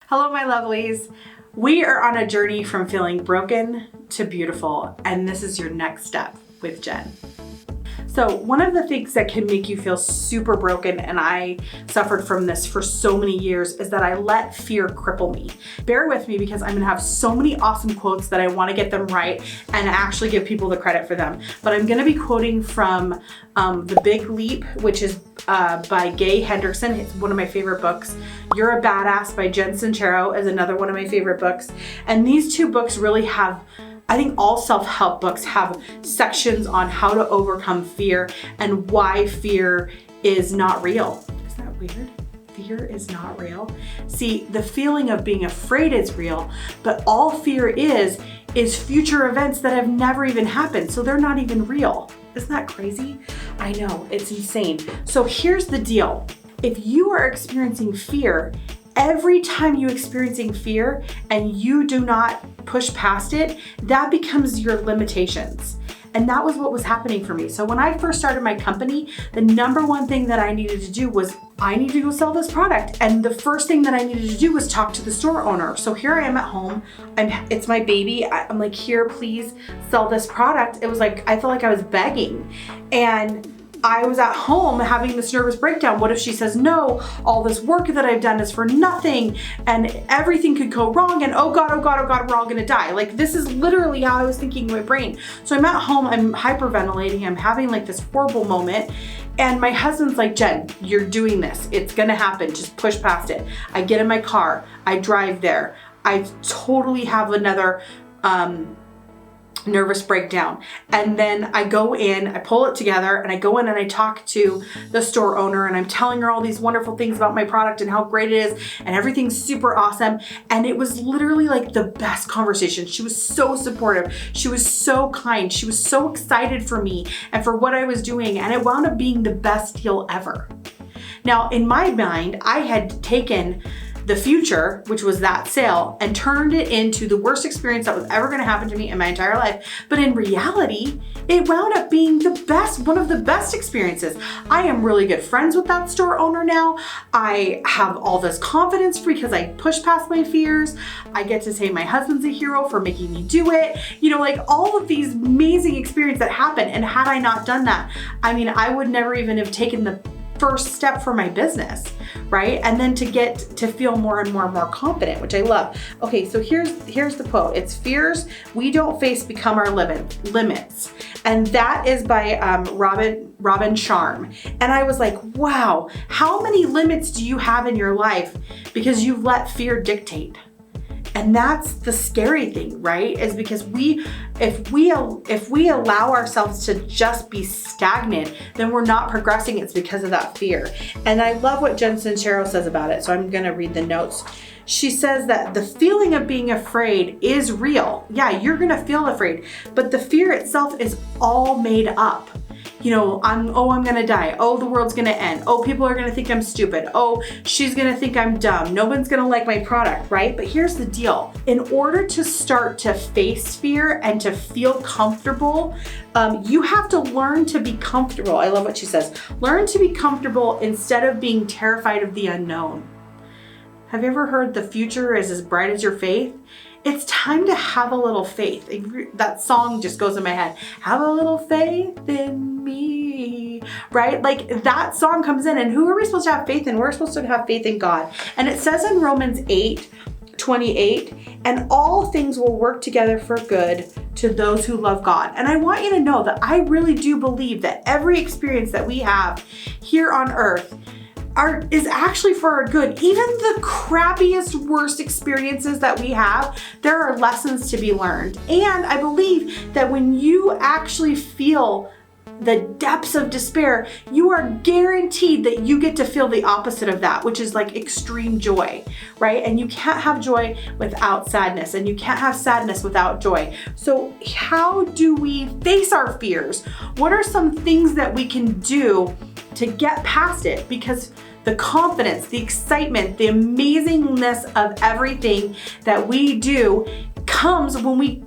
Hello, my lovelies. We are on a journey from feeling broken to beautiful, and this is your next step with Jen. So one of the things that can make you feel super broken, and I suffered from this for so many years, is that I let fear cripple me. Bear with me because I'm gonna have so many awesome quotes that I wanna get them right and actually give people the credit for them. But I'm gonna be quoting from The Big Leap, which is by Gay Hendrickson. It's one of my favorite books. You're a Badass by Jen Sincero is another one of my favorite books. And these two books really have, I think all self-help books have sections on how to overcome fear and why fear is not real. Isn't that weird? Fear is not real. See, the feeling of being afraid is real, but all fear is future events that have never even happened, so they're not even real. Isn't that crazy? I know, it's insane. So here's the deal. If you are experiencing fear, every time you're experiencing fear and you do not push past it, that becomes your limitations. And that was what was happening for me. So when I first started my company, the number one thing that I needed to do was I need to go sell this product. And the first thing that I needed to do was talk to the store owner. So here I am at home. It's my baby. I'm like, here, please sell this product. It was like, I felt like I was begging. And I was at home having this nervous breakdown. What if she says no? All this work that I've done is for nothing and everything could go wrong and oh God, we're all gonna die. Like this is literally how I was thinking in my brain. So I'm at home, I'm hyperventilating, I'm having like this horrible moment. And my husband's like, Jen, you're doing this. It's gonna happen, just push past it. I get in my car, I drive there. I totally have another, nervous breakdown. And then I go in, I pull it together and I go in and I talk to the store owner and I'm telling her all these wonderful things about my product and how great it is and everything's super awesome. And it was literally like the best conversation. She was so supportive. She was so kind. She was so excited for me and for what I was doing. And it wound up being the best deal ever. Now, in my mind, I had taken the future, which was that sale, and turned it into the worst experience that was ever gonna happen to me in my entire life. But in reality, it wound up being the best, one of the best experiences. I am really good friends with that store owner now. I have all this confidence because I pushed past my fears. I get to say my husband's a hero for making me do it. You know, like all of these amazing experiences that happened. And had I not done that, I mean, I would never even have taken the first step for my business, right? And then to get to feel more and more and more confident, which I love. Okay, so here's the quote. It's fears we don't face become our limits. And that is by Robin Sharma. And I was like, wow, how many limits do you have in your life because you've let fear dictate? And that's the scary thing, right? Is because if we allow ourselves to just be stagnant, then we're not progressing. It's because of that fear. And I love what Jen Sincero says about it. So I'm going to read the notes. She says that the feeling of being afraid is real. Yeah, you're going to feel afraid, but the fear itself is all made up. You know, I'm gonna die. Oh, the world's gonna end. Oh, people are gonna think I'm stupid. Oh, she's gonna think I'm dumb. No one's gonna like my product, right? But here's the deal. In order to start to face fear and to feel comfortable, you have to learn to be comfortable. I love what she says. Learn to be comfortable instead of being terrified of the unknown. Have you ever heard the future is as bright as your faith? It's time to have a little faith. That song just goes in my head. Have a little faith in me, right? Like that song comes in and who are we supposed to have faith in? We're supposed to have faith in God. And it says in Romans 8:28, and all things will work together for good to those who love God. And I want you to know that I really do believe that every experience that we have here on earth is actually for our good. Even the crappiest, worst experiences that we have, there are lessons to be learned. And I believe that when you actually feel the depths of despair, you are guaranteed that you get to feel the opposite of that, which is like extreme joy, right? And you can't have joy without sadness, and you can't have sadness without joy. So how do we face our fears? What are some things that we can do to get past it? Because the confidence, the excitement, the amazingness of everything that we do comes when we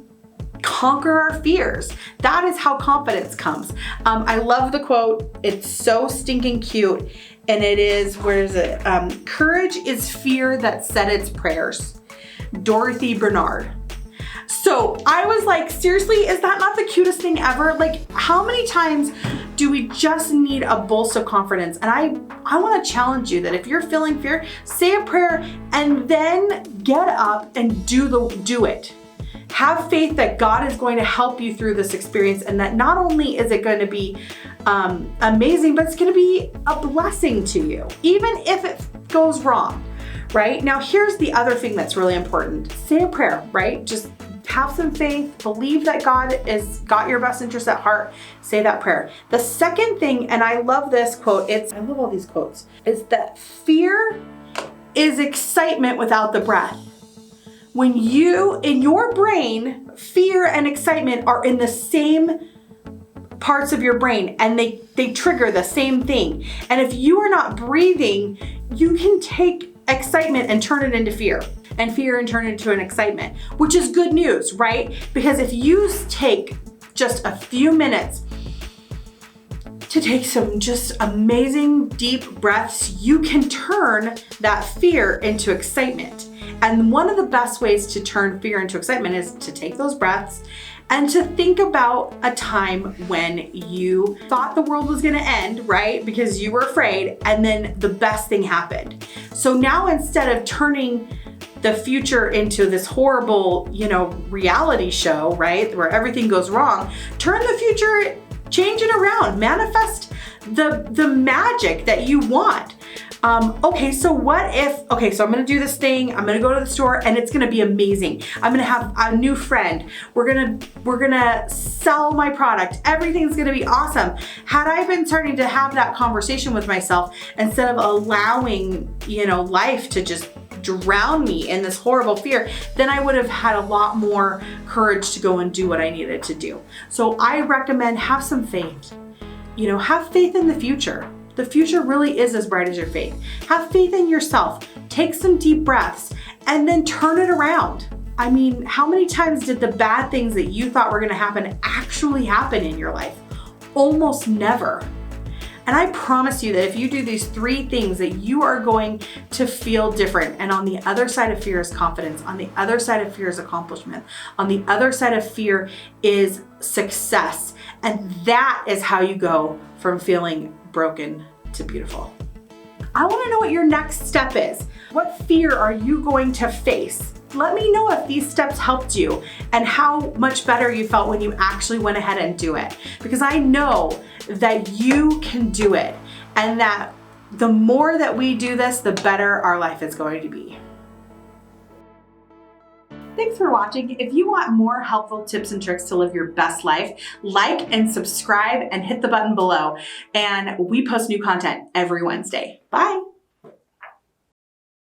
conquer our fears. That is how confidence comes. I love the quote. It's so stinking cute. And it is, where is it? Courage is fear that said its prayers. Dorothy Bernard. So I was like, seriously, is that not the cutest thing ever? Like, how many times do we just need a bolster of confidence? And I want to challenge you that if you're feeling fear, say a prayer and then get up and do it. Have faith that God is going to help you through this experience, and that not only is it going to be amazing, but it's going to be a blessing to you, even if it goes wrong, right? Now, here's the other thing that's really important. Say a prayer, right? Just have some faith, believe that God has got your best interest at heart, say that prayer. The second thing, and I love this quote, I love all these quotes, is that fear is excitement without the breath. When in your brain, fear and excitement are in the same parts of your brain, and they trigger the same thing. And if you are not breathing, you can take excitement and turn it into fear, and fear and turn it into an excitement, which is good news, right? Because if you take just a few minutes to take some just amazing deep breaths, you can turn that fear into excitement. And one of the best ways to turn fear into excitement is to take those breaths and to think about a time when you thought the world was gonna end, right? Because you were afraid, and then the best thing happened. So now, instead of turning the future into this horrible, reality show, right? Where everything goes wrong, turn the future, change it around, manifest the magic that you want. So I'm gonna do this thing, I'm gonna go to the store, and it's gonna be amazing. I'm gonna have a new friend. We're gonna sell my product. Everything's gonna be awesome. Had I been starting to have that conversation with myself instead of allowing, life to just drown me in this horrible fear, then I would have had a lot more courage to go and do what I needed to do. So I recommend have some faith. Have faith in the future. The future really is as bright as your faith. Have faith in yourself. Take some deep breaths and then turn it around. I mean, how many times did the bad things that you thought were going to happen actually happen in your life? Almost never. And I promise you that if you do these 3 things, that you are going to feel different. And on the other side of fear is confidence. On the other side of fear is accomplishment. On the other side of fear is success. And that is how you go from feeling broken to beautiful. I want to know what your next step is. What fear are you going to face? Let me know if these steps helped you and how much better you felt when you actually went ahead and do it. Because I know that you can do it, and that the more that we do this, the better our life is going to be. Thanks for watching. If you want more helpful tips and tricks to live your best life, like and subscribe and hit the button below. And we post new content every Wednesday. Bye.